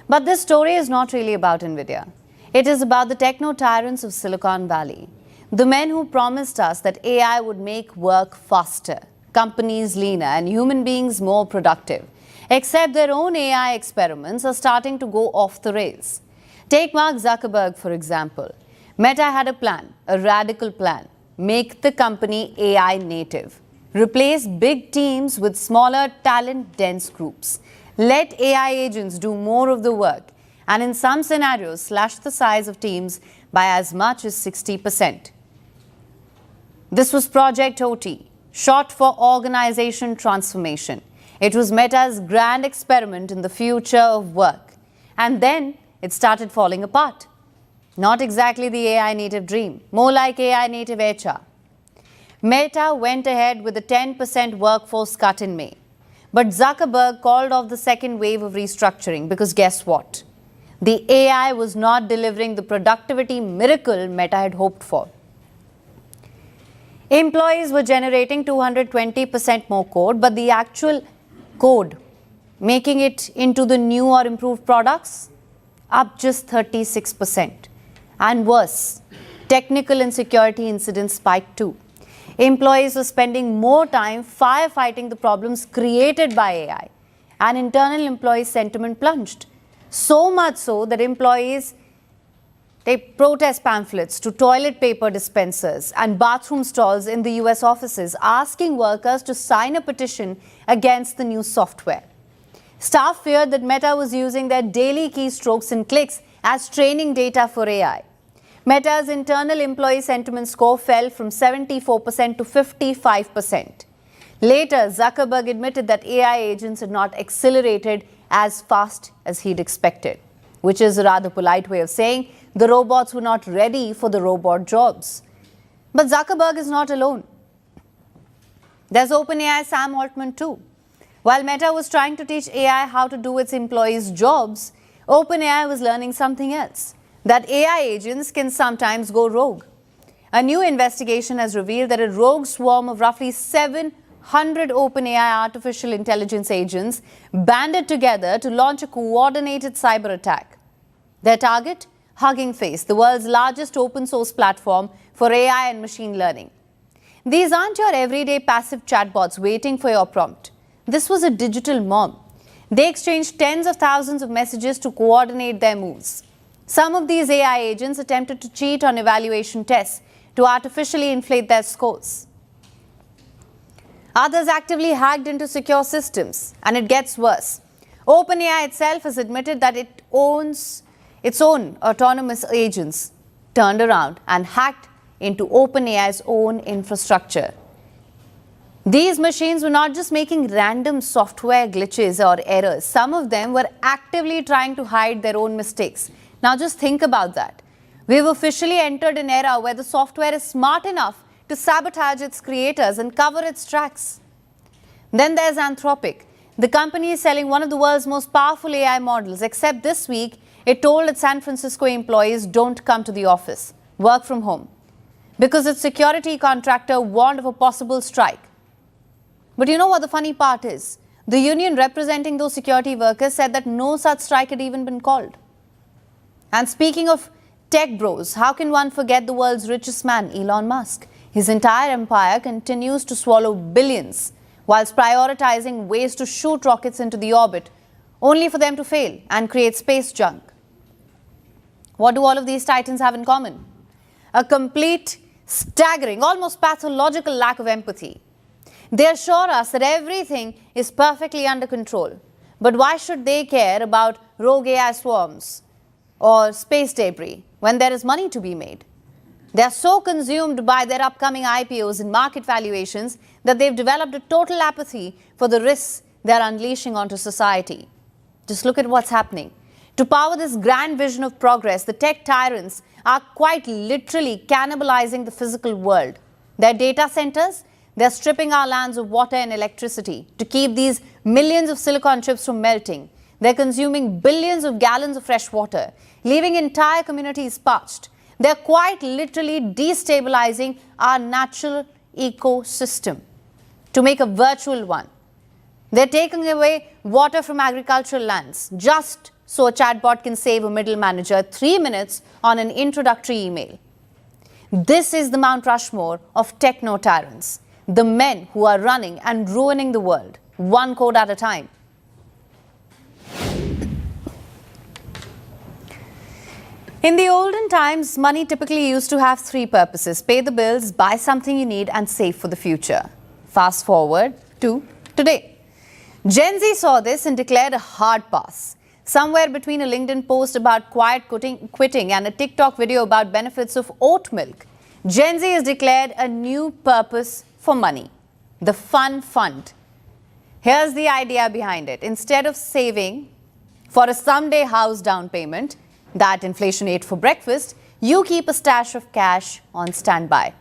But this story is not really about Nvidia. It is about the techno-tyrants of Silicon Valley, the men who promised us that AI would make work faster, companies leaner, and human beings more productive. Except their own AI experiments are starting to go off the rails. Take Mark Zuckerberg, for example. Meta had a plan, a radical plan. Make the company AI native. Replace big teams with smaller, talent-dense groups. Let AI agents do more of the work. And in some scenarios, slash the size of teams by as much as 60%. This was Project OT, short for Organization Transformation. It was Meta's grand experiment in the future of work. And then it started falling apart. Not exactly the AI native dream, more like AI native HR. Meta went ahead with a 10% workforce cut in May. But Zuckerberg called off the second wave of restructuring because guess what? The AI was not delivering the productivity miracle Meta had hoped for. Employees were generating 220% more code, but the actual code making it into the new or improved products up just 36%. And worse, technical and security incidents spiked too. Employees were spending more time firefighting the problems created by AI, and internal employee sentiment plunged. So much so that employees, they protest pamphlets to toilet paper dispensers and bathroom stalls in the US offices, asking workers to sign a petition against the new software. Staff feared that Meta was using their daily keystrokes and clicks as training data for AI. Meta's internal employee sentiment score fell from 74% to 55%. Later, Zuckerberg admitted that AI agents had not accelerated as fast as he'd expected, which is a rather polite way of saying the robots were not ready for the robot jobs. But Zuckerberg is not alone. There's OpenAI Sam Altman too. While Meta was trying to teach AI how to do its employees' jobs, OpenAI was learning something else, that AI agents can sometimes go rogue. A new investigation has revealed that a rogue swarm of roughly 700 OpenAI artificial intelligence agents banded together to launch a coordinated cyber attack. Their target? Hugging Face, the world's largest open source platform for AI and machine learning. These aren't your everyday passive chatbots waiting for your prompt. This was a digital mob. They exchanged tens of thousands of messages to coordinate their moves. Some of these AI agents attempted to cheat on evaluation tests to artificially inflate their scores. Others actively hacked into secure systems. And it gets worse. OpenAI itself has admitted that it owns its own autonomous agents, turned around and hacked into OpenAI's own infrastructure. These machines were not just making random software glitches or errors. Some of them were actively trying to hide their own mistakes. Now just think about that. We've officially entered an era where the software is smart enough to sabotage its creators and cover its tracks. Then there's Anthropic. The company is selling one of the world's most powerful AI models, except this week it told its San Francisco employees don't come to the office, work from home, because its security contractor warned of a possible strike. But you know what the funny part is? The union representing those security workers said that no such strike had even been called. And speaking of tech bros, how can one forget the world's richest man, Elon Musk? His entire empire continues to swallow billions whilst prioritizing ways to shoot rockets into the orbit, only for them to fail and create space junk. What do all of these titans have in common? A complete, staggering, almost pathological lack of empathy. They assure us that everything is perfectly under control. But why should they care about rogue AI swarms or space debris when there is money to be made? They are so consumed by their upcoming IPOs and market valuations that they've developed a total apathy for the risks they are unleashing onto society. Just look at what's happening. To power this grand vision of progress, the tech tyrants are quite literally cannibalizing the physical world. Their data centers, they're stripping our lands of water and electricity to keep these millions of silicon chips from melting. They're consuming billions of gallons of fresh water, leaving entire communities parched. They're quite literally destabilizing our natural ecosystem to make a virtual one. They're taking away water from agricultural lands just so a chatbot can save a middle manager 3 minutes on an introductory email. This is the Mount Rushmore of techno-tyrants, the men who are running and ruining the world, one code at a time. In the olden times, money typically used to have three purposes: pay the bills, buy something you need, and save for the future. Fast forward to today. Gen Z saw this and declared a hard pass. Somewhere between a LinkedIn post about quiet quitting and a TikTok video about benefits of oat milk, Gen Z has declared a new purpose for money: the fun fund. Here's the idea behind it. Instead of saving for a someday house down payment that inflation ate for breakfast, you keep a stash of cash on standby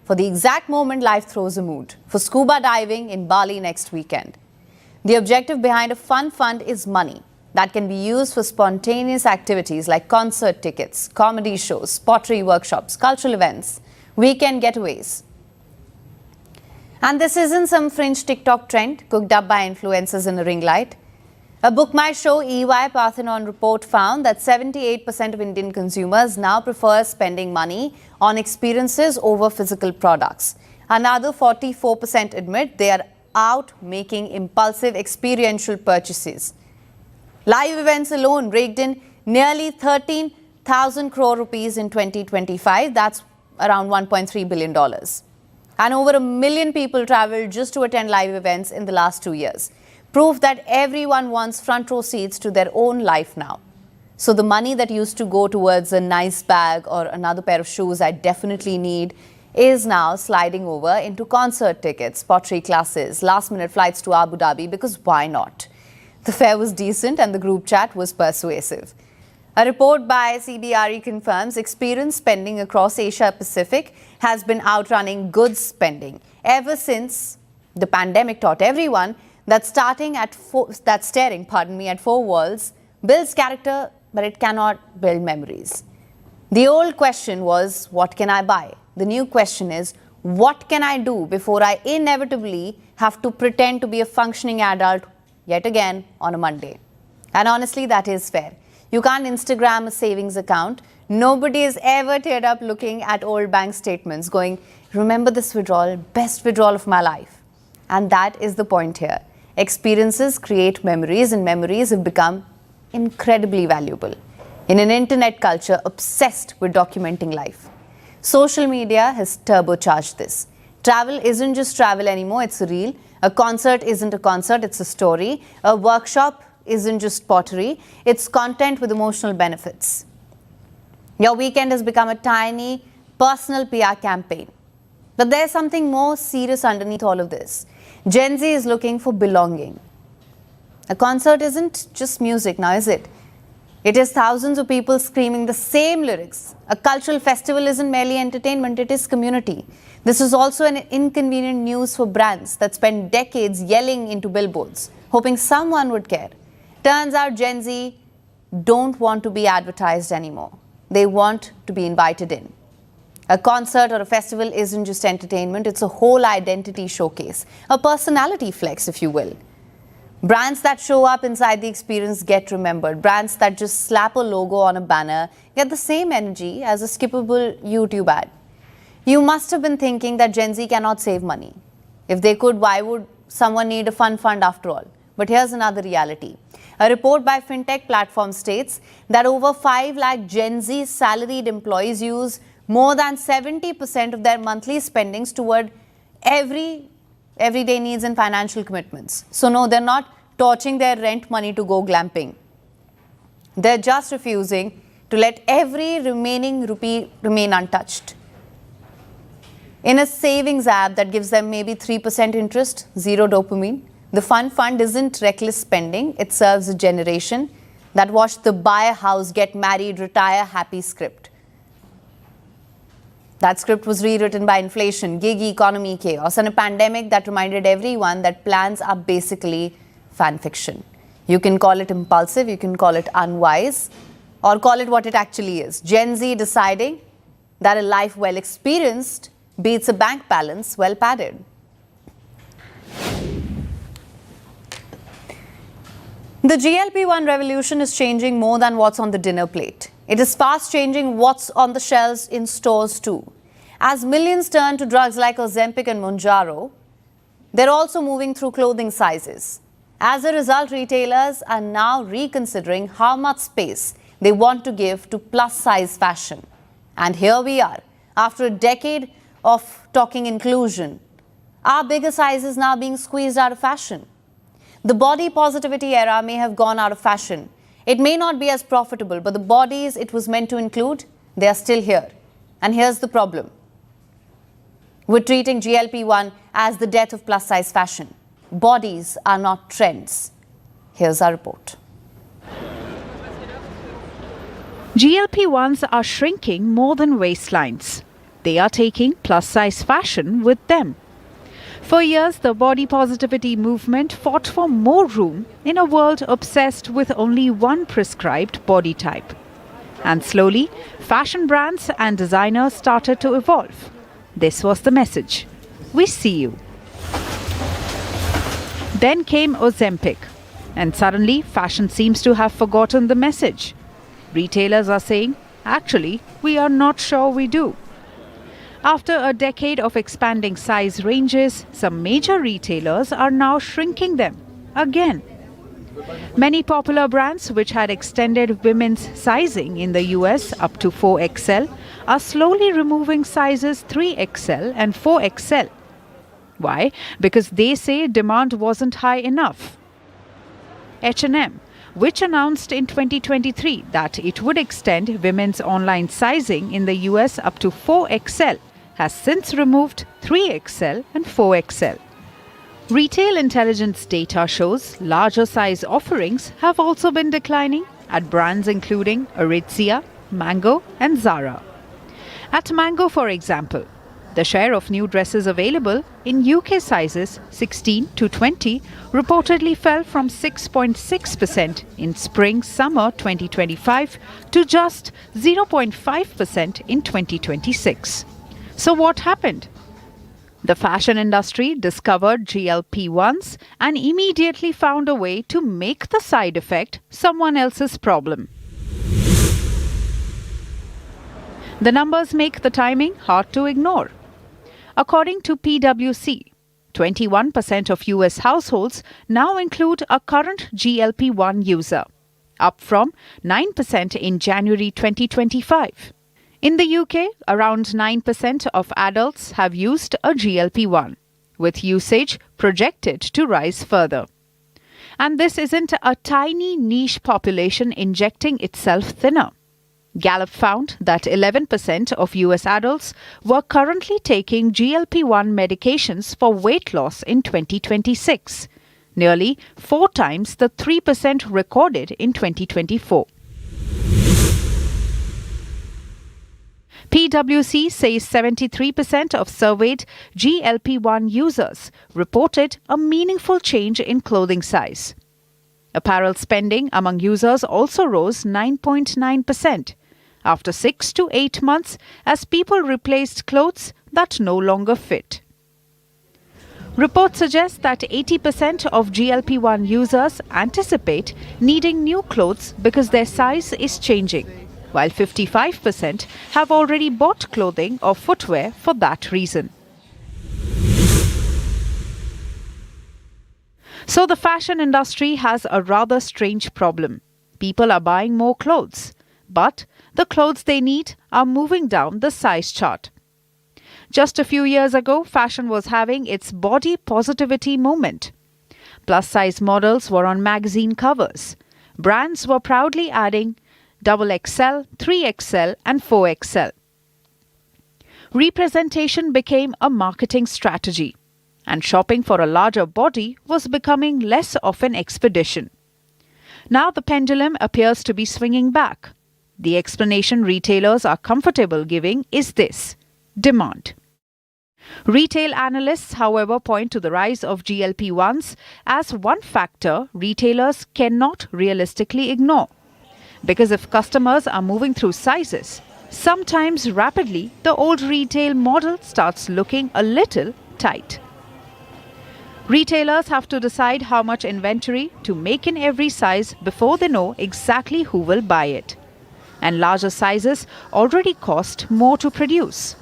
for the exact moment life throws a mood, for scuba diving in Bali next weekend. The objective behind a fun fund is money that can be used for spontaneous activities like concert tickets, comedy shows, pottery workshops, cultural events, weekend getaways. And this isn't some fringe TikTok trend cooked up by influencers in a ring light. A Book My Show EY Parthenon report found that 78% of Indian consumers now prefer spending money on experiences over physical products. Another 44% admit they are out making impulsive experiential purchases. Live events alone raked in nearly 13,000 crore rupees in 2025. That's around $1.3 billion. And over 1 million people traveled just to attend live events in the last 2 years. Proof that everyone wants front row seats to their own life now. So the money that used to go towards a nice bag or another pair of shoes I definitely need is now sliding over into concert tickets, pottery classes, last-minute flights to Abu Dhabi, because why not? The fare was decent and the group chat was persuasive. A report by CBRE confirms experience spending across Asia Pacific has been outrunning goods spending ever since the pandemic taught everyone that staring at four walls builds character, but it cannot build memories. The old question was, what can I buy? The new question is, what can I do before I inevitably have to pretend to be a functioning adult yet again on a Monday? And honestly, that is fair. You can't Instagram a savings account. Nobody has ever teared up looking at old bank statements going, remember this withdrawal, best withdrawal of my life. And that is the point here. Experiences create memories, and memories have become incredibly valuable in an internet culture obsessed with documenting life. Social media has turbocharged this. Travel isn't just travel anymore, it's real. A concert isn't a concert, it's a story. A workshop isn't just pottery, it's content with emotional benefits. Your weekend has become a tiny personal PR campaign. But there's something more serious underneath all of this. Gen Z is looking for belonging. A concert isn't just music now, is it? It is thousands of people screaming the same lyrics. A cultural festival isn't merely entertainment, it is community. This is also an inconvenient news for brands that spend decades yelling into billboards, hoping someone would care. Turns out Gen Z don't want to be advertised anymore. They want to be invited in. A concert or a festival isn't just entertainment, it's a whole identity showcase, a personality flex, if you will. Brands that show up inside the experience get remembered. Brands that just slap a logo on a banner get the same energy as a skippable YouTube ad. You must have been thinking that Gen Z cannot save money. If they could, why would someone need a fun fund after all? But here's another reality. A report by fintech platform states that over 5 lakh Gen Z salaried employees use more than 70% of their monthly spendings toward everyday needs and financial commitments. So no, they're not torching their rent money to go glamping. They're just refusing to let every remaining rupee remain untouched. In a savings app that gives them maybe 3% interest, zero dopamine, the fun fund isn't reckless spending, it serves a generation that watched the buy a house, get married, retire happy script. That script was rewritten by inflation, gig economy chaos, and a pandemic that reminded everyone that plans are basically fan fiction. You can call it impulsive, you can call it unwise, or call it what it actually is. Gen Z deciding that a life well experienced beats a bank balance well padded. The GLP-1 revolution is changing more than what's on the dinner plate. It is fast changing what's on the shelves in stores too. As millions turn to drugs like Ozempic and Mounjaro, they're also moving through clothing sizes. As a result, retailers are now reconsidering how much space they want to give to plus-size fashion. And here we are, after a decade of talking inclusion, our bigger sizes now being squeezed out of fashion. The body positivity era may have gone out of fashion. It may not be as profitable, but the bodies it was meant to include, they are still here. And here's the problem. We're treating GLP-1 as the death of plus-size fashion. Bodies are not trends. Here's our report. GLP-1s are shrinking more than waistlines. They are taking plus-size fashion with them. For years, the body positivity movement fought for more room in a world obsessed with only one prescribed body type. And slowly, fashion brands and designers started to evolve. This was the message. We see you. Then came Ozempic. And suddenly, fashion seems to have forgotten the message. Retailers are saying, actually, we are not sure we do. After a decade of expanding size ranges, some major retailers are now shrinking them again. Many popular brands which had extended women's sizing in the US up to 4XL are slowly removing sizes 3XL and 4XL. Why? Because they say demand wasn't high enough. H&M, which announced in 2023 that it would extend women's online sizing in the US up to 4XL, has since removed 3XL and 4XL. Retail intelligence data shows larger size offerings have also been declining at brands including Aritzia, Mango and Zara. At Mango, for example, the share of new dresses available in UK sizes 16 to 20 reportedly fell from 6.6% in spring-summer 2025 to just 0.5% in 2026. So what happened? The fashion industry discovered GLP-1s and immediately found a way to make the side effect someone else's problem. The numbers make the timing hard to ignore. According to PwC, 21% of US households now include a current GLP-1 user, up from 9% in January 2025. In the UK, around 9% of adults have used a GLP-1, with usage projected to rise further. And this isn't a tiny niche population injecting itself thinner. Gallup found that 11% of US adults were currently taking GLP-1 medications for weight loss in 2026, nearly 4 times the 3% recorded in 2024. PwC says 73% of surveyed GLP-1 users reported a meaningful change in clothing size. Apparel spending among users also rose 9.9% after 6 to 8 months as people replaced clothes that no longer fit. Reports suggest that 80% of GLP-1 users anticipate needing new clothes because their size is changing, while 55% have already bought clothing or footwear for that reason. So the fashion industry has a rather strange problem. People are buying more clothes, but the clothes they need are moving down the size chart. Just a few years ago, fashion was having its body positivity moment. Plus-size models were on magazine covers. Brands were proudly adding XXL, 3XL and 4XL. Representation became a marketing strategy, and shopping for a larger body was becoming less of an expedition. Now the pendulum appears to be swinging back. The explanation retailers are comfortable giving is this: demand. Retail analysts, however, point to the rise of GLP-1s as one factor retailers cannot realistically ignore. Because if customers are moving through sizes, sometimes rapidly, the old retail model starts looking a little tight. Retailers have to decide how much inventory to make in every size before they know exactly who will buy it. And larger sizes already cost more to produce.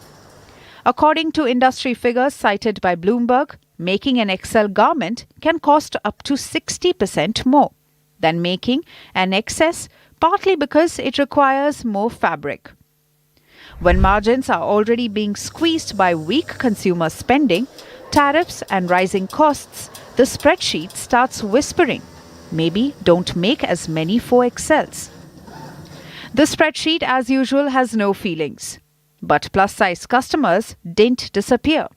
According to industry figures cited by Bloomberg, making an XL garment can cost up to 60% more than making an XS, partly because it requires more fabric. When margins are already being squeezed by weak consumer spending, tariffs and rising costs, the spreadsheet starts whispering, maybe don't make as many 4XLs. The spreadsheet, as usual, has no feelings. But plus-size customers didn't disappear.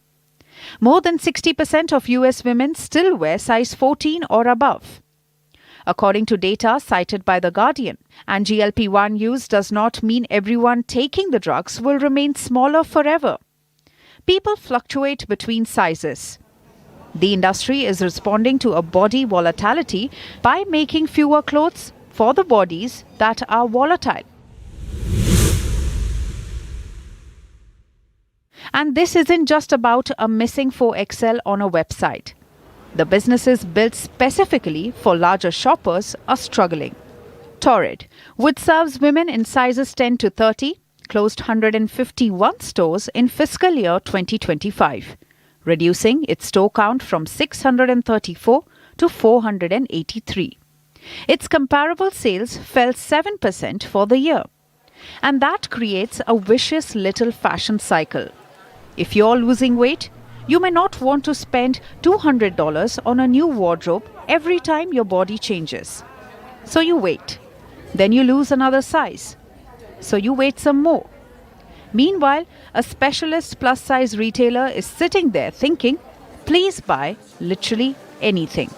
More than 60% of US women still wear size 14 or above. According to data cited by The Guardian, and GLP-1 use does not mean everyone taking the drugs will remain smaller forever. People fluctuate between sizes. The industry is responding to a body volatility by making fewer clothes for the bodies that are volatile. And this isn't just about a missing 4XL on a website. The businesses built specifically for larger shoppers are struggling. Torrid, which serves women in sizes 10 to 30, closed 151 stores in fiscal year 2025, reducing its store count from 634 to 483. Its comparable sales fell 7% for the year. And that creates a vicious little fashion cycle. If you're losing weight, you may not want to spend $200 on a new wardrobe every time your body changes. So you wait. Then you lose another size. So you wait some more. Meanwhile, a specialist plus-size retailer is sitting there thinking, please buy literally anything.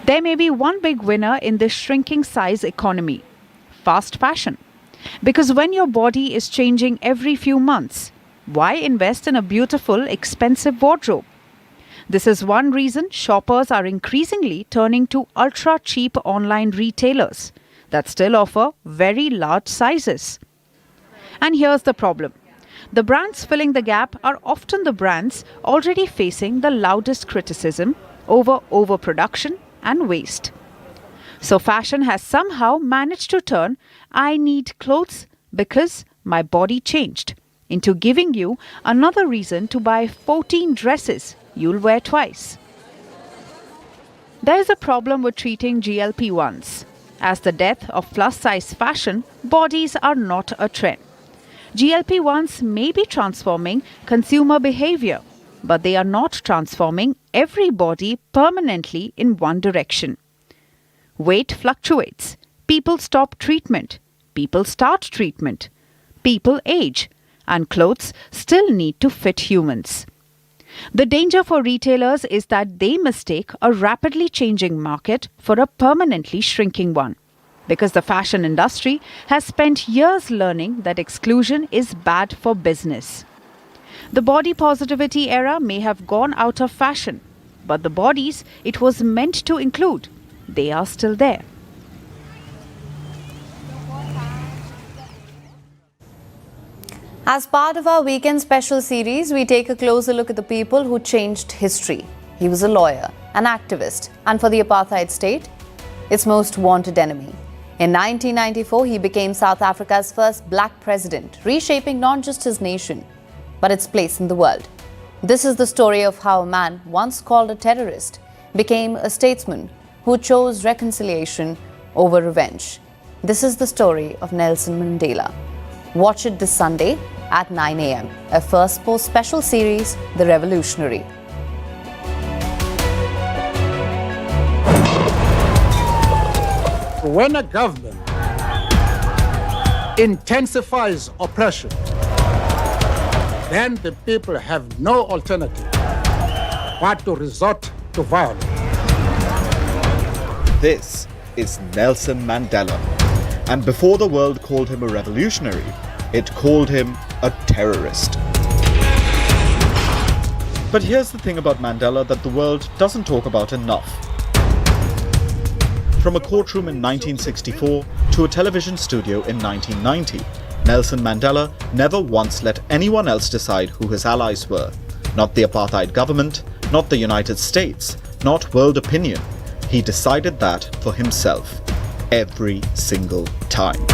There may be one big winner in this shrinking size economy: fast fashion. Because when your body is changing every few months, why invest in a beautiful, expensive wardrobe? This is one reason shoppers are increasingly turning to ultra-cheap online retailers that still offer very large sizes. And here's the problem. The brands filling the gap are often the brands already facing the loudest criticism over overproduction and waste. So fashion has somehow managed to turn "I need clothes because my body changed" into giving you another reason to buy 14 dresses you'll wear twice. There is a problem with treating GLP-1s. As the death of plus-size fashion, bodies are not a trend. GLP-1s may be transforming consumer behavior, but they are not transforming every body permanently in one direction. Weight fluctuates. People stop treatment. People start treatment. People age. And clothes still need to fit humans. The danger for retailers is that they mistake a rapidly changing market for a permanently shrinking one. Because the fashion industry has spent years learning that exclusion is bad for business. The body positivity era may have gone out of fashion, but the bodies it was meant to include, they are still there. As part of our weekend special series, we take a closer look at the people who changed history. He was a lawyer, an activist, and for the apartheid state, its most wanted enemy. In 1994, he became South Africa's first black president, reshaping not just his nation, but its place in the world. This is the story of how a man once called a terrorist became a statesman who chose reconciliation over revenge. This is the story of Nelson Mandela. Watch it this Sunday at 9 a.m. A Firstpost special series, The Revolutionary. When a government intensifies oppression, then the people have no alternative but to resort to violence. This is Nelson Mandela. And before the world called him a revolutionary, it called him a terrorist. But here's the thing about Mandela that the world doesn't talk about enough. From a courtroom in 1964 to a television studio in 1990, Nelson Mandela never once let anyone else decide who his allies were. Not the apartheid government, not the United States, not world opinion. He decided that for himself, every single time.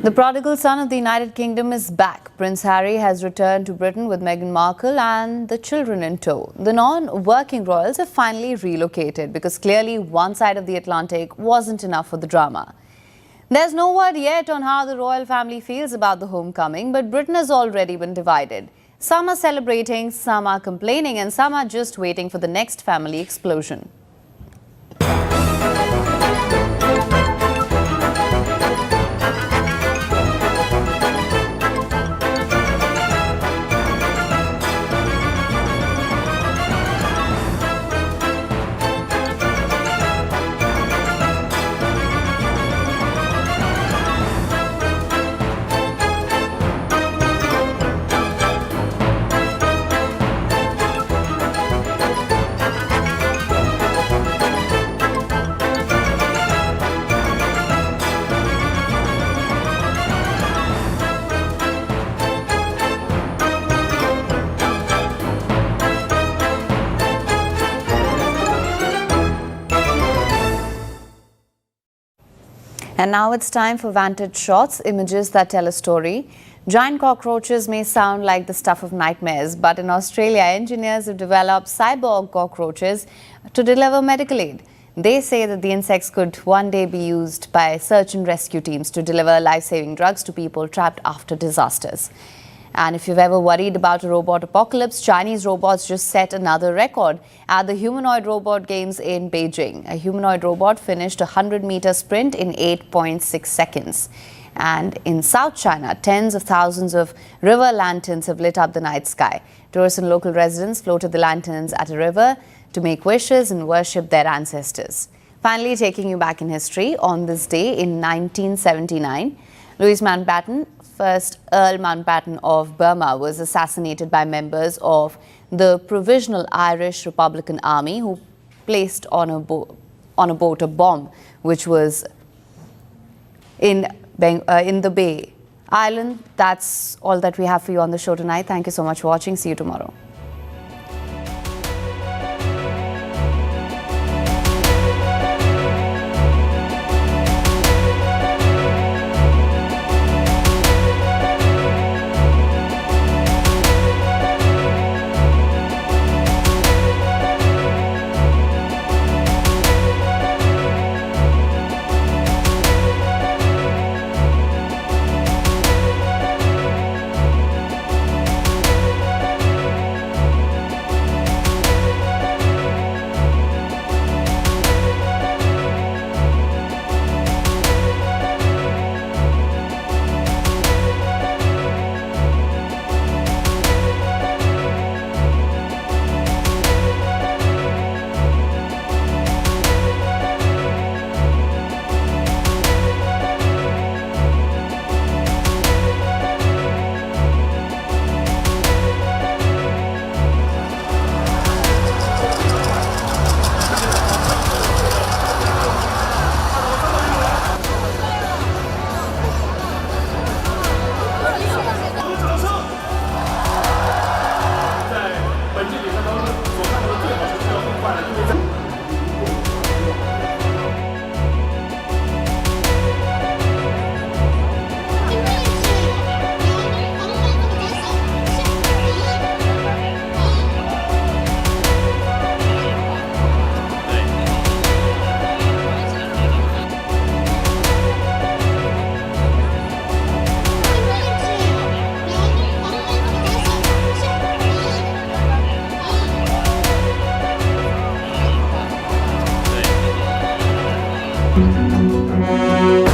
The prodigal son of the United Kingdom is back. Prince Harry has returned to Britain with Meghan Markle and the children in tow. The non-working royals have finally relocated because clearly one side of the Atlantic wasn't enough for the drama. There's no word yet on how the royal family feels about the homecoming, but Britain has already been divided. Some are celebrating, some are complaining, and some are just waiting for the next family explosion. And now it's time for Vantage shots, images that tell a story. Giant cockroaches may sound like the stuff of nightmares, but in Australia, engineers have developed cyborg cockroaches to deliver medical aid. They say that the insects could one day be used by search and rescue teams to deliver life-saving drugs to people trapped after disasters. And if you've ever worried about a robot apocalypse, Chinese robots just set another record at the humanoid robot games in Beijing. A humanoid robot finished a 100-meter sprint in 8.6 seconds. And in South China, tens of thousands of river lanterns have lit up the night sky. Tourists and local residents floated the lanterns at a river to make wishes and worship their ancestors. Finally, taking you back in history, on this day in 1979, Louis Mountbatten, first Earl Mountbatten of Burma, was assassinated by members of the Provisional Irish Republican Army, who placed on a boat a bomb which was in the Bay Island. That's all that we have for you on the show tonight. Thank you so much for watching. See you tomorrow. Thank you.